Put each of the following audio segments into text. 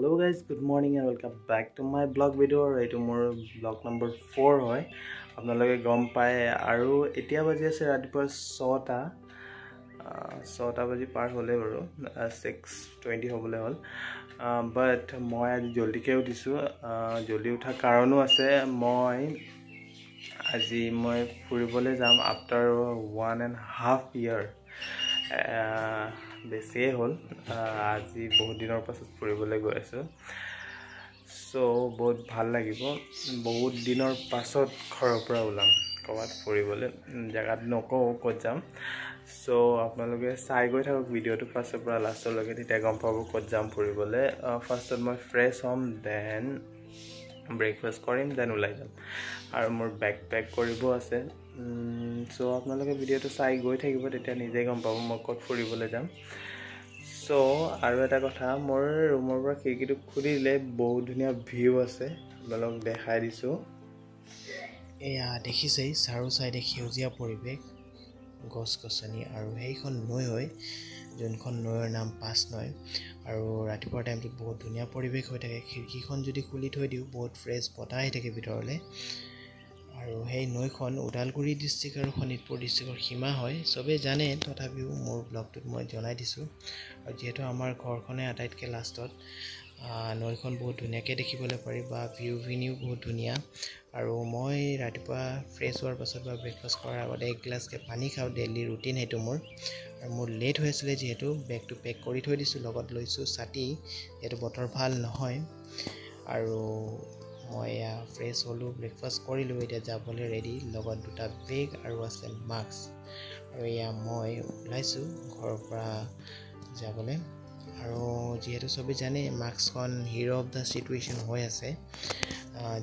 Hello guys, good morning and welcome back to my blog video. Etu mor blog number 4 hoy. Apnaloge gom pai aru etia baji ase ratipur 6ta 6ta baji par hole baru 6:20 hobole hol. But moi aji joldi ke utisu joldi utha karono ase moi aji moi furibole jam after 1.5 year বেছি হল আজি বহুত দিনৰ পাছত ফুৰিবলৈ গৈ আছো so বহুত ভাল লাগিব বহুত দিনৰ পাছত ঘৰৰ পৰা ওলাম কবাত ফুৰিবলৈ জাগাত নকও ক'ত যাম সো আপোনালোকে চাই গৈ থাকক ভিডিওটো ফাৰ্ষ্টৰ পৰা লাষ্টলৈকে তেতিয়া গম পাব ক'ত যাম ফুৰিবলৈ ফাৰ্ষ্টত মই ফ্ৰেছ হ'ম দেন ব্ৰেকফাষ্ট কৰিম দেন ওলাই যাম আৰু মোৰ বেকপেক কৰিব আছে সো আপোনালোকে ভিডিওটো চাই গৈ থাকিব তেতিয়া নিজে গম পাব মই ক'ত ফুৰিবলৈ যাম সো আৰু এটা কথা মোৰ ৰুমৰ পৰা খিৰিকিটো খুলিলে বহুত ধুনীয়া ভিউ আছে আপোনালোক দেখাই দিছো এয়া দেখিছেই চাৰো চাইডে সেউজীয়া পৰিৱেশ গছ গছনি আৰু সেইখন নৈ হয় যোনখন নৈৰ নাম পাঁচ নৈ আৰু ৰাতিপুৱা টাইমটো বহুত ধুনীয়া পৰিৱেশ হৈ থাকে খিৰিকিখন যদি খুলি থৈ দিও বহুত ফ্ৰেছ বতাহ আহি থাকে ভিতৰলে আৰু সেই নৈখন ওদালগুৰি ডিস্ট্ৰিক্ট আৰু শোণিতপুৰ ডিস্ট্ৰিক্টৰ সীমা হয় সবে জানে তথাপিও মোৰ ব্লগটোত মই জনাই দিছো আৰু যেহেতু আমাৰ ঘৰখনে আটাইতকৈ লাষ্টত নৈখন বহুত ধুনীয়াকৈ দেখিবলৈ পাৰি বা ভিউও বহুত ধুনীয়া আৰু মই ৰাতিপুৱা ফ্ৰেছ হোৱাৰ পাছত বা ব্ৰেকফাষ্ট কৰাৰ আগতে এক গ্লাছকৈ পানী খাওঁ ডেইলি ৰুটিন সেইটো মোৰ আৰু মোৰ লেট হৈ আছিলে যিহেতু বেগটো পেক কৰি থৈ দিছোঁ লগত লৈছোঁ ছাতি যিহেতু বতৰ ভাল নহয় আৰু মই ফ্ৰেছ হ'লোঁ ব্ৰেকফাষ্ট কৰিলোঁ এতিয়া যাবলৈ ৰেডি লগত দুটা বেগ আৰু আছে মাস্ক আৰু এয়া মই ওলাইছোঁ ঘৰৰ পৰা যাবলৈ আৰু যেহেতু সবে জানে মাস্কখন হিৰো অফ দ্য সিচুৱেশ্যন হৈ আছে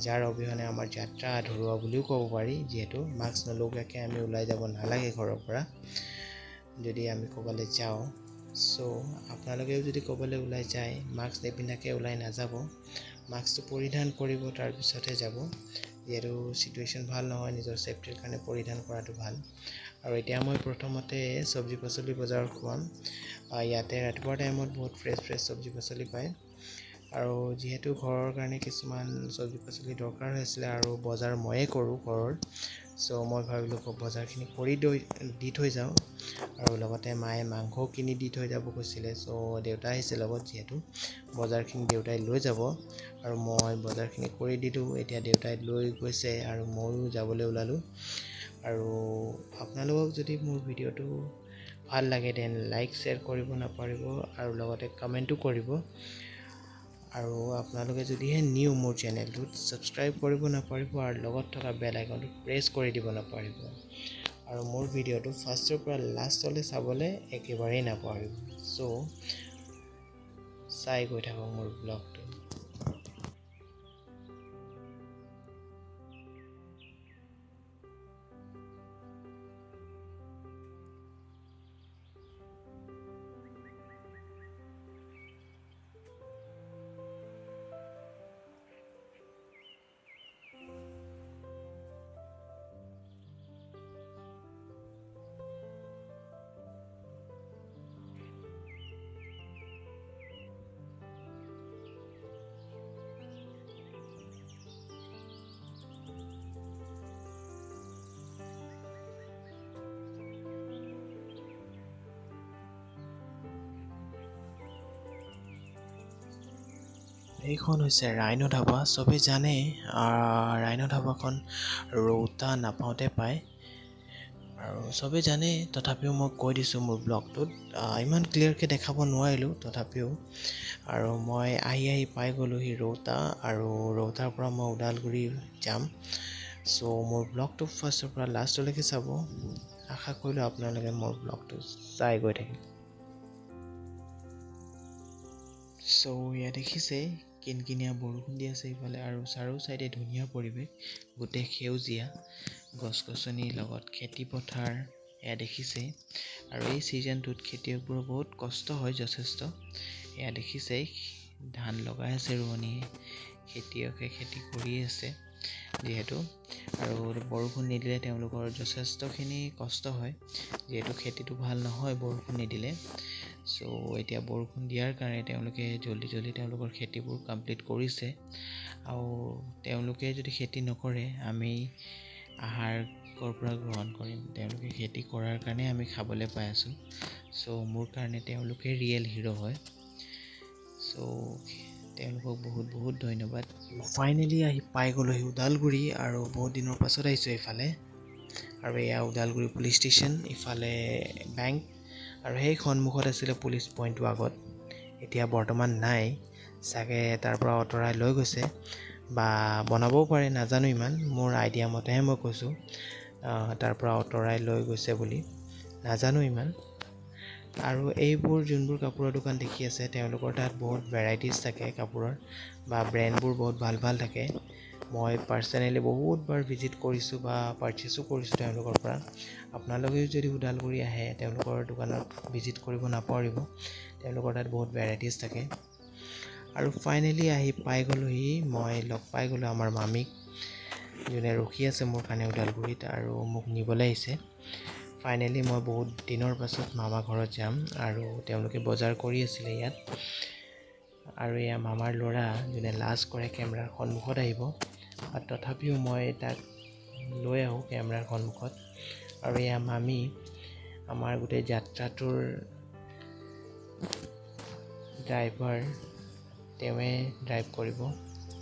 যাৰ অবিহনে আমাৰ যাত্ৰা আধৰুৱা বুলিও ক'ব পাৰি যেহেতু মাস্ক নলগাকৈ আমি ওলাই যাব নালাগে ঘৰৰ পৰা যদি আমি ক'বলৈ যাওঁ সো আপোনালোকেও যদি ক'বলৈ ওলাই যায় মাস্ক নিপিন্ধাকৈ ওলাই নাযাব মাস্কটো পৰিধান কৰিব তাৰ পিছতহে যাব যেহেতু সিচুৱেশ্যন ভাল নহয় নিজৰ সেফটিৰ কাৰণে পৰিধান কৰাটো ভাল আৰু এতিয়া মই প্ৰথমতে সবজি পাচলি বজাৰ খুৱাম ইয়াতে ৰাতিপুৱা টাইমত বহুত ফ্ৰেছ সবজি পাচলি পায় আৰু যেহেতু ঘৰৰ কাৰণে কিছুমান সবজি পাচলি দৰকাৰ হৈছিলে আৰু বজাৰ ময়ে কৰোঁ ঘৰৰ সো মই ভাবিলোঁ বজাৰখিনি কৰি দি থৈ যাওঁ আৰু লগতে মায়ে মাংসও কিনি দি থৈ যাব কৈছিলে সো দেউতা আহিছে লগত যেহেতু বজাৰখিনি দেউতাই লৈ যাব আৰু মই বজাৰখিনি কৰি দিলোঁ এতিয়া দেউতাই লৈ গৈছে আৰু ময়ো যাবলৈ ওলালোঁ আৰু আপোনালোকক যদি মোৰ ভিডিওটো ভাল লাগে দেন লাইক শ্বেয়াৰ কৰিব নাপাহৰিব আৰু লগতে কমেণ্টো কৰিব আৰু আপোনালোকে যদিহে নিউ মোৰ চেনেলটোত ছাবস্ক্ৰাইব কৰিব নাপাহৰিব আৰু লগত থকা বেল আইকনটো প্ৰেছ কৰি দিব নাপাহৰিব আৰু মোৰ ভিডিওটো ফাৰ্ষ্টৰ পৰা লাষ্টলৈ চাবলৈ একেবাৰেই নাপাহৰিব সো চাই গৈ থাকক মোৰ ব্লগটো এইখন হৈছে ৰাইনো ধাবা সবে জানে ৰাইনো ধাবাখন ৰৌতা নাপাওঁতে পায় আৰু সবে জানে তথাপিও মই কৈ দিছোঁ মোৰ ব্লগটোত ইমান ক্লিয়াৰকৈ দেখাব নোৱাৰিলোঁ তথাপিও আৰু মই আহি পাই গ'লোহি ৰৌতা আৰু ৰৌতাৰ পৰা মই ওদালগুৰি যাম সো মোৰ ব্লগটো ফাৰ্ষ্টৰ পৰা লাষ্টলৈকে চাব আশা কৰিলোঁ আপোনালোকে মোৰ ব্লগটো চাই গৈ থাকিব সো ইয়াত দেখিছে কিনকিনীয়া বৰষুণ দি আছে ইফালে আৰু চাৰো চাইডে ধুনীয়া পৰিৱেশ গোটেই সেউজীয়া গছ গছনিৰ লগত খেতি পথাৰ এয়া দেখিছে আৰু এই ছিজনটোত খেতিয়কবোৰৰ বহুত কষ্ট হয় যথেষ্ট এয়া দেখিছে ধান লগাই আছে ৰোৱনীয়ে খেতিয়কে খেতি কৰি আছে যেহেতু আৰু বৰষুণ নিদিলে তেওঁলোকৰ যথেষ্টখিনি কষ্ট হয় যেহেতু খেতিটো ভাল নহয় বৰষুণ নিদিলে চ' এতিয়া বৰষুণ দিয়াৰ কাৰণে তেওঁলোকে জল্দি তেওঁলোকৰ খেতিবোৰ কমপ্লিট কৰিছে আৰু তেওঁলোকে যদি খেতি নকৰে আমি আহাৰ ক'ৰ পৰা গ্ৰহণ কৰিম তেওঁলোকে খেতি কৰাৰ কাৰণে আমি খাবলৈ পাই আছোঁ চ' মোৰ কাৰণে তেওঁলোকে ৰিয়েল হিৰ' হয় চ' তেওঁলোকক বহুত বহুত ধন্যবাদ ফাইনেলি আহি পাই গ'লোহি ওদালগুৰি আৰু বহুত দিনৰ পাছত আহিছোঁ এইফালে আৰু এয়া ওদালগুৰি পুলিচ ষ্টেচন ইফালে বেংক আৰু সেই সন্মুখত আছিলে পুলিচ পইণ্টটো আগত এতিয়া বৰ্তমান নাই চাগে তাৰ পৰা আঁতৰাই লৈ গৈছে বা বনাবও পাৰে নাজানো ইমান মোৰ আইডিয়া মতেহে মই কৈছোঁ তাৰ পৰা আঁতৰাই লৈ গৈছে বুলি নাজানো ইমান আৰু এইবোৰ যোনবোৰ কাপোৰৰ দোকান দেখি আছে তেওঁলোকৰ তাত বহুত ভেৰাইটিজ থাকে কাপোৰৰ বা ব্ৰেণ্ডবোৰ বহুত ভাল ভাল থাকে মই পাৰ্চনেলি বহুতবাৰ ভিজিট কৰিছোঁ বা পাৰ্চেছো কৰিছোঁ তেওঁলোকৰ পৰা আপোনালোকেও যদি ওদালগুৰি আহে তেওঁলোকৰ দোকানত ভিজিট কৰিব নাপাহৰিব তেওঁলোকৰ তাত বহুত ভেৰাইটিজ থাকে আৰু ফাইনেলি আহি পাই গ'লোহি মই লগ পাই গ'লোঁ আমাৰ মামীক যোনে ৰখি আছে মোৰ কাৰণে ওদালগুৰিত আৰু মোক নিবলৈ আহিছে ফাইনেলি মই বহুত দিনৰ পাছত মামা ঘৰত যাম আৰু তেওঁলোকে বজাৰ কৰি আছিলে ইয়াত আৰু এয়া মামাৰ ল'ৰা যোনে লাজ কৰে কেমেৰাৰ সন্মুখত আহিব আৰু তথাপিও মই তাক লৈ আহোঁ কেমেৰাৰ সন্মুখত আৰু এয়া মামী আমাৰ গোটেই যাত্ৰাটোৰ ড্ৰাইভাৰ তেওঁৱে ড্ৰাইভ কৰিব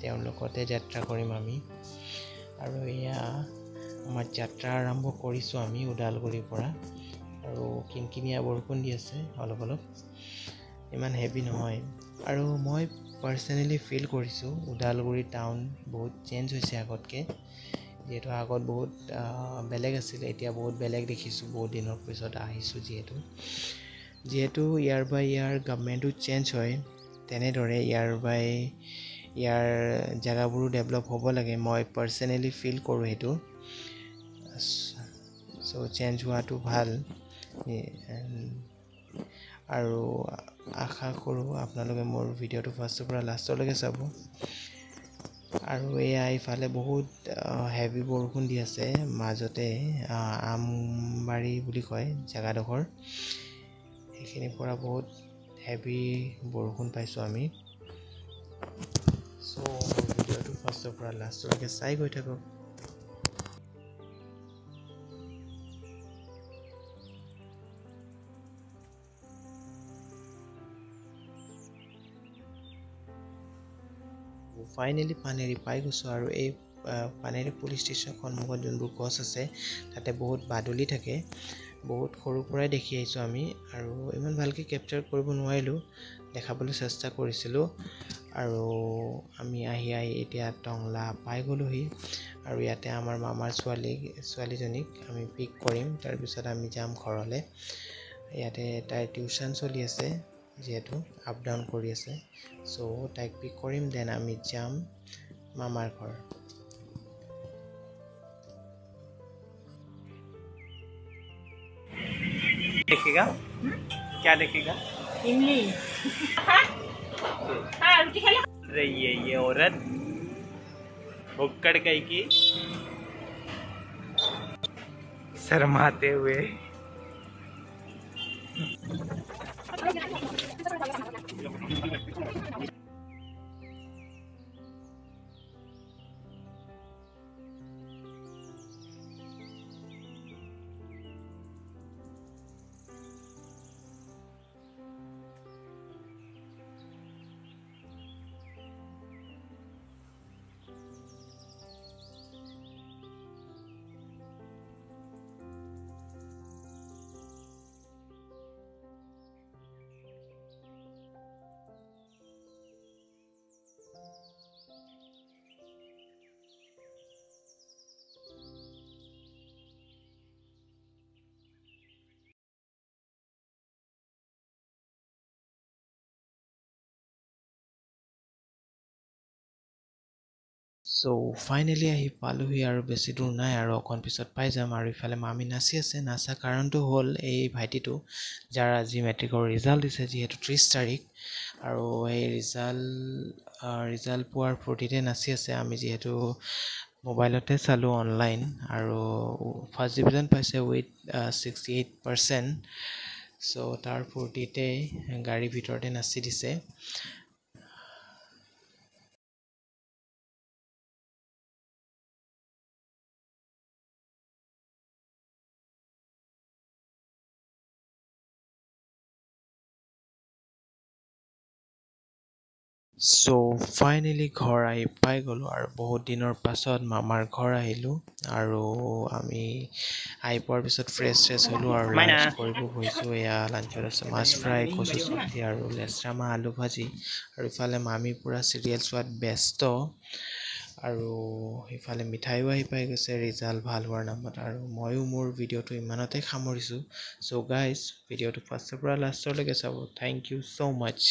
তেওঁৰ লগতে যাত্ৰা কৰিম আমি আৰু এয়া আমাৰ যাত্ৰা আৰম্ভ কৰিছোঁ আমি ওদালগুৰিৰ পৰা আৰু কিনকিনীয়া বৰষুণ দি আছে অলপ অলপ ইমান হেভি নহয় আৰু মই পাৰ্চনেলি ফিল কৰিছোঁ ওদালগুৰি টাউন বহুত চেঞ্জ হৈছে আগতকৈ যিহেতু আগত বহুত বেলেগ আছিলে এতিয়া বহুত বেলেগ দেখিছোঁ বহুত দিনৰ পিছত আহিছোঁ যিহেতু ইয়াৰ বাই ইয়াৰ গভৰ্ণমেণ্টো চেঞ্জ হয় তেনেদৰে ইয়াৰ জেগাবোৰো ডেভেলপ হ'ব লাগে মই পাৰ্চনেলি ফিল কৰোঁ সেইটো চ' চেঞ্জ হোৱাটো ভাল আৰু আশা কৰোঁ আপোনালোকে মোৰ ভিডিঅ'টো ফাৰ্ষ্টৰ পৰা লাষ্টলৈকে চাব আৰু এয়া ইফালে বহুত হেভি বৰষুণ দি আছে মাজতে আমবাৰী বুলি কয় জেগাডোখৰ সেইখিনিৰ পৰা বহুত হেভি বৰষুণ পাইছোঁ আমি চ' ভিডিঅ'টো ফাৰ্ষ্টৰ পৰা লাষ্টলৈকে চাই গৈ থাকক ফাইনেলি পানেৰী পাই গৈছোঁ আৰু এই পানেৰী পুলিচ ষ্টেচন সন্মুখত যোনবোৰ গছ আছে তাতে বহুত বাদুলি থাকে বহুত সৰুৰ পৰাই দেখি আহিছোঁ আমি আৰু ইমান ভালকৈ কেপচাৰ কৰিব নোৱাৰিলোঁ দেখাবলৈ চেষ্টা কৰিছিলোঁ আৰু আমি আহি এতিয়া টংলা পাই গ'লোহি আৰু ইয়াতে আমাৰ মামাৰ ছোৱালীজনীক আমি পিক কৰিম তাৰপিছত আমি যাম ঘৰলৈ ইয়াতে তাইৰ টিউশ্যন চলি আছে যিহেতু আপ ডাউন কৰি আছে চ' তাইক পিক কৰিম দেন আমি যাম মামাৰ ঘৰ देखेगा क्या देखेगा इमली हाँ रोटी खा ले रही है ये औरत भुक्कड़ कई की शर्माते हुए চ' ফাইনেলি আহি পালোহি আৰু বেছি দূৰ নাই আৰু অকণ পিছত পাই যাম আৰু ইফালে মামী নাচি আছে নাচা কাৰণটো হ'ল এই ভাইটিটো যাৰ আজি মেট্ৰিকৰ ৰিজাল্ট দিছে যিহেতু 30 তাৰিখ আৰু সেই ৰিজাল্ট পোৱাৰ ফূৰ্তিতে নাচি আছে আমি যিহেতু মোবাইলতে চালোঁ অনলাইন আৰু ফাৰ্ষ্ট ডিভিজন পাইছে উইথ 68% চ' তাৰ ফূৰ্তিতে গাড়ীৰ ভিতৰতে নাচি দিছে। চ' ফাইনেলি ঘৰ আহি পাই গ'লোঁ আৰু বহুত দিনৰ পাছত মামাৰ ঘৰ আহিলোঁ আৰু আমি আহি পোৱাৰ পিছত ফ্ৰেছ হ'লোঁ আৰু লাঞ্চ কৰিব বহিছোঁ। এয়া লাঞ্চত আছে মাছ ফ্ৰাই, কচু চব্জি আৰু লেচৰা মাহ আলু ভাজি, আৰু ইফালে মামী পূৰা চিৰিয়েল চোৱাত ব্যস্ত, আৰু ইফালে মিঠাইও আহি পাই গৈছে ৰিজাল্ট ভাল হোৱাৰ নামত। আৰু ময়ো মোৰ ভিডিঅ'টো ইমানতে সামৰিছোঁ। চ' গাইজ, ভিডিঅ'টো ফাৰ্ষ্টৰ পৰা লাষ্টলৈকে চাব। Thank you so' much.